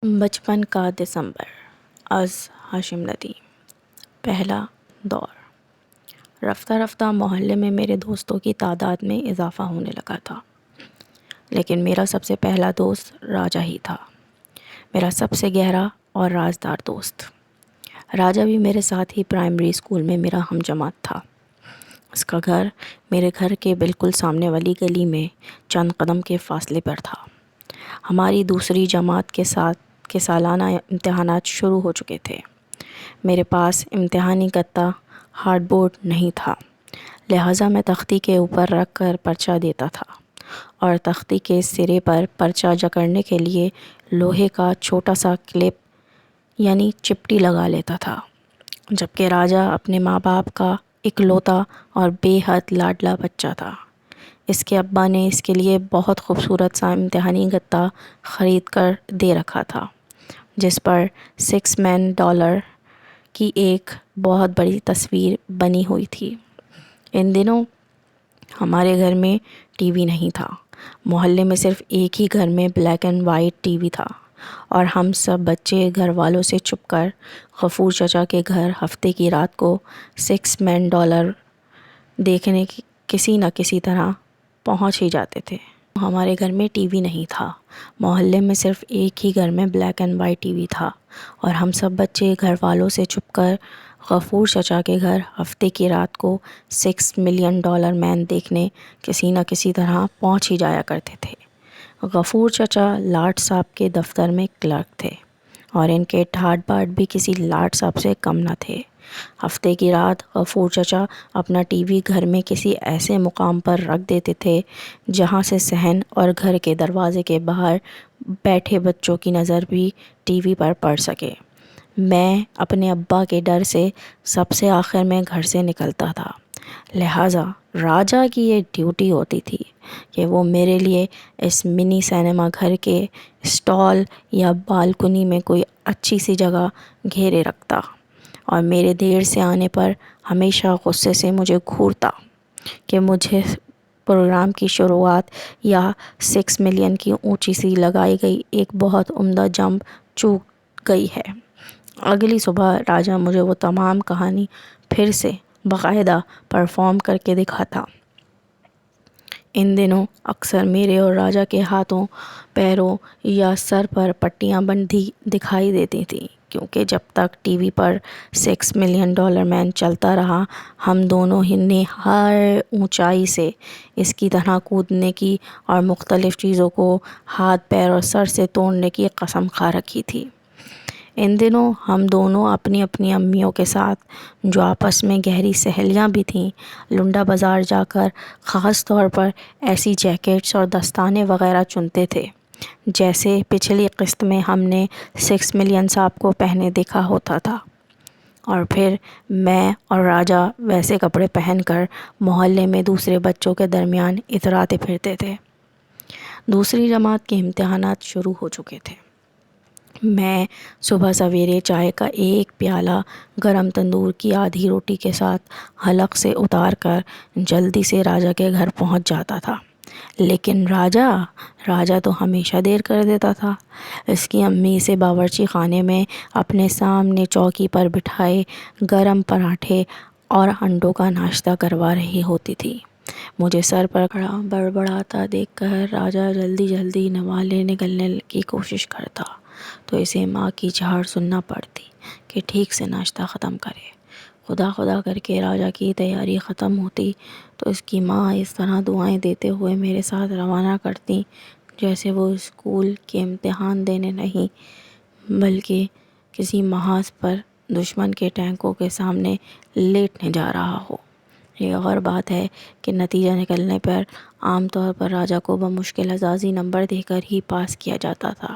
بچپن کا دسمبر از ہاشم ندیم۔ پہلا دور۔ رفتہ رفتہ محلے میں میرے دوستوں کی تعداد میں اضافہ ہونے لگا تھا، لیکن میرا سب سے پہلا دوست راجہ ہی تھا، میرا سب سے گہرا اور رازدار دوست۔ راجہ بھی میرے ساتھ ہی پرائمری اسکول میں میرا ہم جماعت تھا۔ اس کا گھر میرے گھر کے بالکل سامنے والی گلی میں چند قدم کے فاصلے پر تھا۔ ہماری دوسری جماعت کے سالانہ امتحانات شروع ہو چکے تھے۔ میرے پاس امتحانی گتا ہارڈ بورڈ نہیں تھا، لہٰذا میں تختی کے اوپر رکھ کر پرچہ دیتا تھا اور تختی کے سرے پر پرچہ جکڑنے کے لیے لوہے کا چھوٹا سا کلپ یعنی چپٹی لگا لیتا تھا، جبکہ راجہ اپنے ماں باپ کا اکلوتا اور بے حد لاڈلا بچہ تھا۔ اس کے ابا نے اس کے لیے بہت خوبصورت سا امتحانی گتا خرید کر دے رکھا تھا، جس پر $6 کی ایک بہت بڑی تصویر بنی ہوئی تھی۔ ان دنوں ہمارے گھر میں ٹی وی نہیں تھا، محلے میں صرف ایک ہی گھر میں black and white T V تھا، اور ہم سب بچے گھر والوں سے چھپ کر غفور چچا کے گھر ہفتے کی رات کو $6 دیکھنے کسی نہ کسی طرح پہنچ ہی جاتے تھے۔ ہمارے گھر میں ٹی وی نہیں تھا، محلے میں صرف ایک ہی گھر میں black and white T V تھا، اور ہم سب بچے گھر والوں سے چھپ کر غفور چچا کے گھر ہفتے کی رات کو $6 ملین مین دیکھنے کسی نہ کسی طرح پہنچ ہی جایا کرتے تھے۔ غفور چچا لاٹ صاحب کے دفتر میں کلرک تھے، اور ان کے ٹھاٹ باٹ بھی کسی لاٹ صاحب سے کم نہ تھے۔ ہفتے کی رات غفور چچا اپنا ٹی وی گھر میں کسی ایسے مقام پر رکھ دیتے تھے جہاں سے صحن اور گھر کے دروازے کے باہر بیٹھے بچوں کی نظر بھی ٹی وی پر پڑ سکے۔ میں اپنے ابا کے ڈر سے سب سے آخر میں گھر سے نکلتا تھا، لہٰذا راجہ کی یہ ڈیوٹی ہوتی تھی کہ وہ میرے لیے اس منی سینما گھر کے اسٹال یا بالکنی میں کوئی اچھی سی جگہ گھیرے رکھتا، اور میرے دیر سے آنے پر ہمیشہ غصے سے مجھے گھورتا کہ مجھے پروگرام کی شروعات یا 6 ملین کی اونچی سی لگائی گئی ایک بہت عمدہ جمپ چوک گئی ہے۔ اگلی صبح راجہ مجھے وہ تمام کہانی پھر سے باقاعدہ پرفارم کر کے دکھاتا۔ ان دنوں اکثر میرے اور راجہ کے ہاتھوں، پیروں یا سر پر پٹیاں بندھی دکھائی دیتی تھیں، کیونکہ جب تک ٹی وی پر $6 ملین مین چلتا رہا، ہم دونوں نے ہر اونچائی سے اس کی طرح کودنے کی اور مختلف چیزوں کو ہاتھ، پیر اور سر سے توڑنے کی قسم کھا رکھی تھی۔ ان دنوں ہم دونوں اپنی اپنی امیوں کے ساتھ، جو آپس میں گہری سہیلیاں بھی تھیں، لنڈا بازار جا کر خاص طور پر ایسی جیکٹس اور دستانے وغیرہ چنتے تھے جیسے پچھلی قسط میں ہم نے 6 ملین صاحب کو پہنے دیکھا ہوتا تھا، اور پھر میں اور راجہ ویسے کپڑے پہن کر محلے میں دوسرے بچوں کے درمیان اتراتے پھرتے تھے۔ دوسری جماعت کے امتحانات شروع ہو چکے تھے۔ میں صبح سویرے چائے کا ایک پیالہ گرم تندور کی آدھی روٹی کے ساتھ حلق سے اتار کر جلدی سے راجہ کے گھر پہنچ جاتا تھا، لیکن راجہ تو ہمیشہ دیر کر دیتا تھا۔ اس کی امی اسے باورچی خانے میں اپنے سامنے چوکی پر بٹھائے گرم پراٹھے اور انڈوں کا ناشتہ کروا رہی ہوتی تھی۔ مجھے سر پر کھڑا بڑبڑاتا دیکھ کر راجہ جلدی جلدی نوالے نگلنے کی کوشش کرتا تو اسے ماں کی چہار سننا پڑتی کہ ٹھیک سے ناشتہ ختم کرے۔ خدا خدا کر کے راجہ کی تیاری ختم ہوتی تو اس کی ماں اس طرح دعائیں دیتے ہوئے میرے ساتھ روانہ کرتی جیسے وہ اسکول کے امتحان دینے نہیں بلکہ کسی محاذ پر دشمن کے ٹینکوں کے سامنے لیٹنے جا رہا ہو۔ یہ اور بات ہے کہ نتیجہ نکلنے پر عام طور پر راجہ کو بمشکل اعزازی نمبر دے کر ہی پاس کیا جاتا تھا۔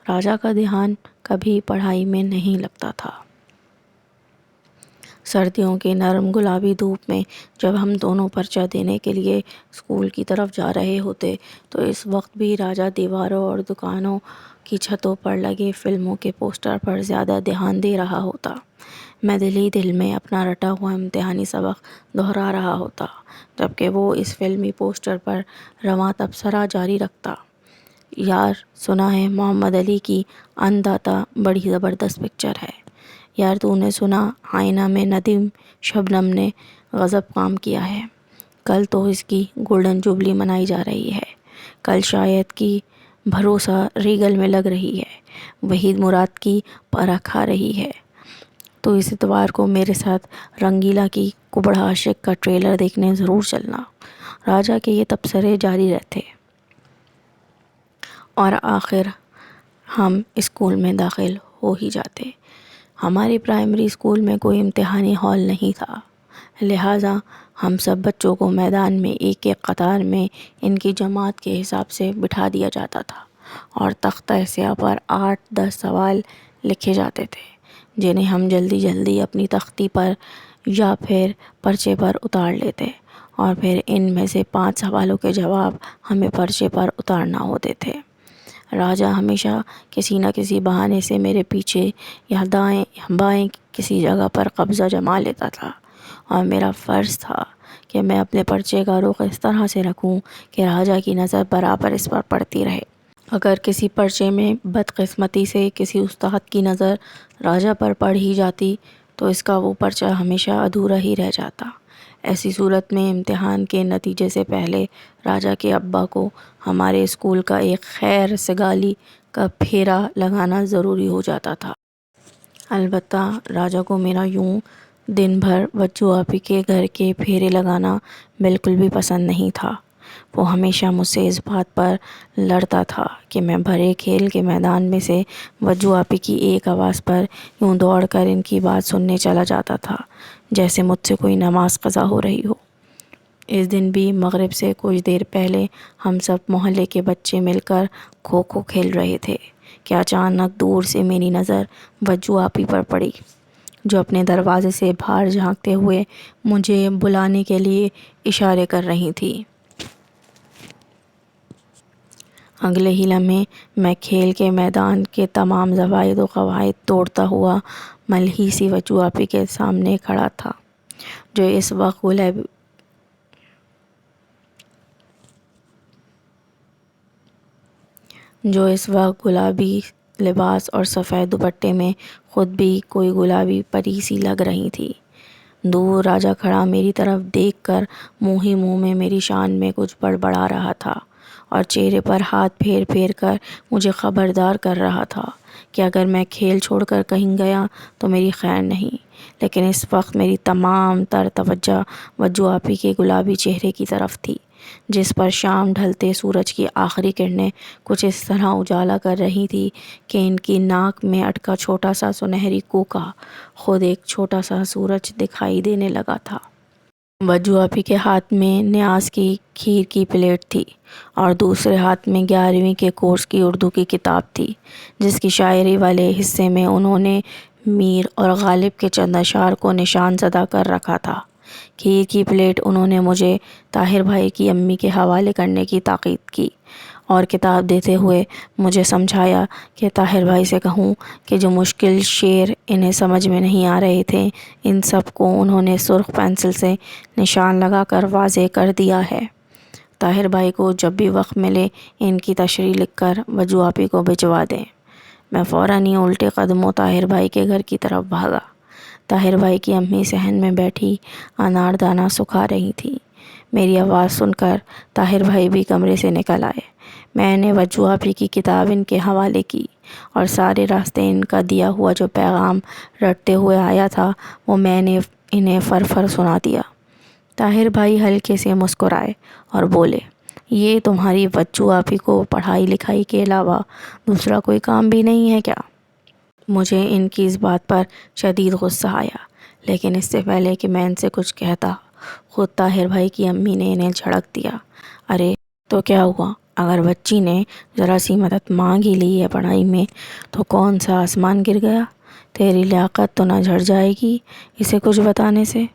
راجہ کا دھیان کبھی پڑھائی میں نہیں لگتا تھا۔ سردیوں کی نرم گلابی دھوپ میں جب ہم دونوں پرچہ دینے کے لیے اسکول کی طرف جا رہے ہوتے تو اس وقت بھی راجہ دیواروں اور دکانوں کی چھتوں پر لگے فلموں کے پوسٹر پر زیادہ دھیان دے رہا ہوتا۔ میں دل ہی دل میں اپنا رٹا ہوا امتحانی سبق دہرا رہا ہوتا، جبکہ وہ اس فلمی پوسٹر پر رواں تبصرہ جاری رکھتا۔ یار سنا ہے محمد علی کی انداتا بڑی زبردست پکچر ہے. یار تو نے سنا آئینہ میں ندیم شبنم نے غضب کام کیا ہے. کل تو اس کی گولڈن جوبلی منائی جا رہی ہے. کل شاید کی بھروسہ ریگل میں لگ رہی ہے. وحید مراد کی پرکھ کھا رہی ہے. تو اس اتوار کو میرے ساتھ رنگیلا کی کبڑا عاشق کا ٹریلر دیکھنے ضرور چلنا. راجا کے یہ تبصرے جاری رہتے اور آخر ہم اسکول میں داخل ہو ہی جاتے. ہماری پرائمری اسکول میں کوئی امتحانی ہال نہیں تھا، لہٰذا ہم سب بچوں کو میدان میں ایک ایک قطار میں ان کی جماعت کے حساب سے بٹھا دیا جاتا تھا اور تختہ سیاہ پر 8-10 سوال لکھے جاتے تھے، جنہیں ہم جلدی جلدی اپنی تختی پر یا پھر پرچے پر اتار لیتے، اور پھر ان میں سے 5 سوالوں کے جواب ہمیں پرچے پر اتارنا ہوتے تھے. راجا ہمیشہ کسی نہ کسی بہانے سے میرے پیچھے یا دائیں بائیں کسی جگہ پر قبضہ جما لیتا تھا، اور میرا فرض تھا کہ میں اپنے پرچے کا رخ اس طرح سے رکھوں کہ راجا کی نظر برابر اس پر پڑتی رہے. اگر کسی پرچے میں بدقسمتی سے کسی استاد کی نظر راجا پر پڑ ہی جاتی تو اس کا وہ پرچہ ہمیشہ ادھورا ہی رہ جاتا. ایسی صورت میں امتحان کے نتیجے سے پہلے راجا کے ابا کو ہمارے اسکول کا ایک خیر سگالی کا پھیرا لگانا ضروری ہو جاتا تھا. البتہ راجا کو میرا یوں دن بھر وجو آپی کے گھر کے پھیرے لگانا بالکل بھی پسند نہیں تھا. وہ ہمیشہ مجھ سے اس بات پر لڑتا تھا کہ میں بھرے کھیل کے میدان میں سے وجو آپی کی ایک آواز پر یوں دوڑ کر ان کی بات سننے چلا جاتا تھا جیسے مجھ سے کوئی نماز قضا ہو رہی ہو. اس دن بھی مغرب سے کچھ دیر پہلے ہم سب محلے کے بچے مل کر کھو کھو کھیل رہے تھے کہ اچانک دور سے میری نظر وجو آپی پر پڑی، جو اپنے دروازے سے باہر جھانکتے ہوئے مجھے بلانے کے لیے اشارے کر رہی تھی. اگلے ہی لمحے میں کھیل کے میدان کے تمام ضوابط و قواعد توڑتا ہوا ملہی سی وجو آپی کے سامنے کھڑا تھا، جو اس وقت گلابی لباس اور سفید دوپٹے میں خود بھی کوئی گلابی پری سی لگ رہی تھی. دور راجا کھڑا میری طرف دیکھ کر منہ ہی منہ میں میری شان میں کچھ بڑبڑا رہا تھا اور چہرے پر ہاتھ پھیر پھیر کر مجھے خبردار کر رہا تھا کہ اگر میں کھیل چھوڑ کر کہیں گیا تو میری خیر نہیں. لیکن اس وقت میری تمام تر توجہ وجو آپی کے گلابی چہرے کی طرف تھی، جس پر شام ڈھلتے سورج کی آخری کرنیں کچھ اس طرح اجالا کر رہی تھی کہ ان کی ناک میں اٹکا چھوٹا سا سنہری کوکا خود ایک چھوٹا سا سورج دکھائی دینے لگا تھا. وجو آپی کے ہاتھ میں نیاز کی کھیر کی پلیٹ تھی اور دوسرے ہاتھ میں 11ویں کے کورس کی اردو کی کتاب تھی، جس کی شاعری والے حصے میں انہوں نے میر اور غالب کے چند اشعار کو نشان زدہ کر رکھا تھا. کھیر کی پلیٹ انہوں نے مجھے طاہر بھائی کی امی کے حوالے کرنے کی تاکید کی اور کتاب دیتے ہوئے مجھے سمجھایا کہ طاہر بھائی سے کہوں کہ جو مشکل شعر انہیں سمجھ میں نہیں آ رہے تھے ان سب کو انہوں نے سرخ پینسل سے نشان لگا کر واضح کر دیا ہے. طاہر بھائی کو جب بھی وقت ملے ان کی تشریح لکھ کر وجو آپی کو بھجوا دیں. میں فوراً ہی الٹے قدموں طاہر بھائی کے گھر کی طرف بھاگا. طاہر بھائی کی امی صحن میں بیٹھی انار دانہ سکھا رہی تھی. میری آواز سن کر طاہر بھائی بھی کمرے سے نکل آئے. میں نے وجو آپی کی کتاب ان کے حوالے کی اور سارے راستے ان کا دیا ہوا جو پیغام رٹتے ہوئے آیا تھا وہ میں نے انہیں فر سنا دیا. طاہر بھائی ہلکے سے مسکرائے اور بولے، یہ تمہاری وجو آپی کو پڑھائی لکھائی کے علاوہ دوسرا کوئی کام بھی نہیں ہے کیا؟ مجھے ان کی اس بات پر شدید غصہ آیا، لیکن اس سے پہلے کہ میں ان سے کچھ کہتا خود طاہر بھائی کی امی نے انہیں جھڑک دیا. ارے تو کیا ہوا؟ اگر بچی نے ذرا سی مدد مانگ ہی لی ہے پڑھائی میں تو کون سا آسمان گر گیا؟ تیری لیاقت تو نہ جھڑ جائے گی اسے کچھ بتانے سے؟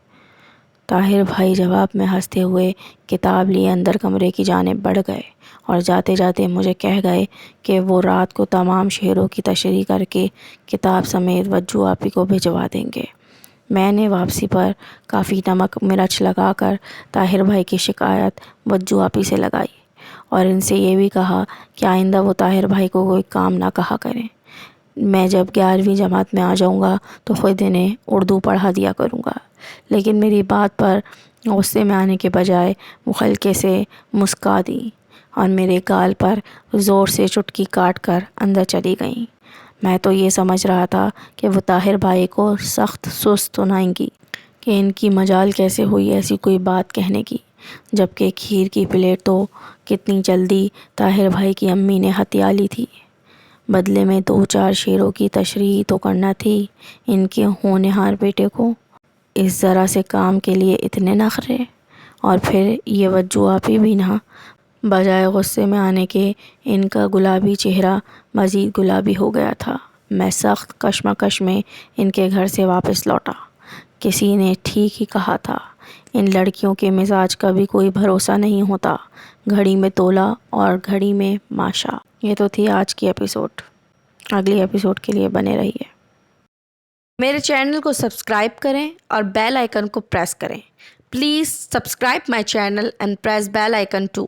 طاہر بھائی جواب میں ہنستے ہوئے کتاب لیے اندر کمرے کی جانب بڑھ گئے اور جاتے جاتے مجھے کہہ گئے کہ وہ رات کو تمام شعروں کی تشریح کر کے کتاب سمیت وجو آپی کو بھجوا دیں گے. میں نے واپسی پر کافی نمک مرچ لگا کر طاہر بھائی کی شکایت وجو آپی سے لگائی اور ان سے یہ بھی کہا کہ آئندہ وہ طاہر بھائی کو کوئی کام نہ کہا کریں۔ میں جب 11ویں جماعت میں آ جاؤں گا تو خود انہیں اردو پڑھا دیا کروں گا۔ لیکن میری بات پر غصے میں آنے کے بجائے وہ ہلکے سے مسکا دی اور میرے گال پر زور سے چٹکی کاٹ کر اندر چلی گئیں۔ میں تو یہ سمجھ رہا تھا کہ وہ طاہر بھائی کو سخت سست سنائیں گی کہ ان کی مجال کیسے ہوئی ایسی کوئی بات کہنے کی، جبکہ کھیر کی پلیٹ تو کتنی جلدی طاہر بھائی کی امی نے ہتھیا لی تھی۔ بدلے میں 2-4 شیروں کی تشریح تو کرنا تھی ان کے ہونہار بیٹے کو۔ اس ذرا سے کام کے لیے اتنے نخرے، اور پھر یہ وجوہاپی بھی نہ۔ بجائے غصے میں آنے کے ان کا گلابی چہرہ مزید گلابی ہو گیا تھا۔ میں سخت کشمکش میں ان کے گھر سے واپس لوٹا۔ کسی نے ٹھیک ہی کہا تھا، ان لڑکیوں کے مزاج کا بھی کوئی بھروسہ نہیں ہوتا، گھڑی میں تولا اور گھڑی میں ماشا۔ یہ تو تھی آج کی ایپیسوڈ۔ اگلی ایپیسوڈ کے لیے بنے رہیے۔ میرے چینل کو سبسکرائب کریں اور بیل آئیکن کو پریس کریں۔ Please subscribe my channel and press bell icon to.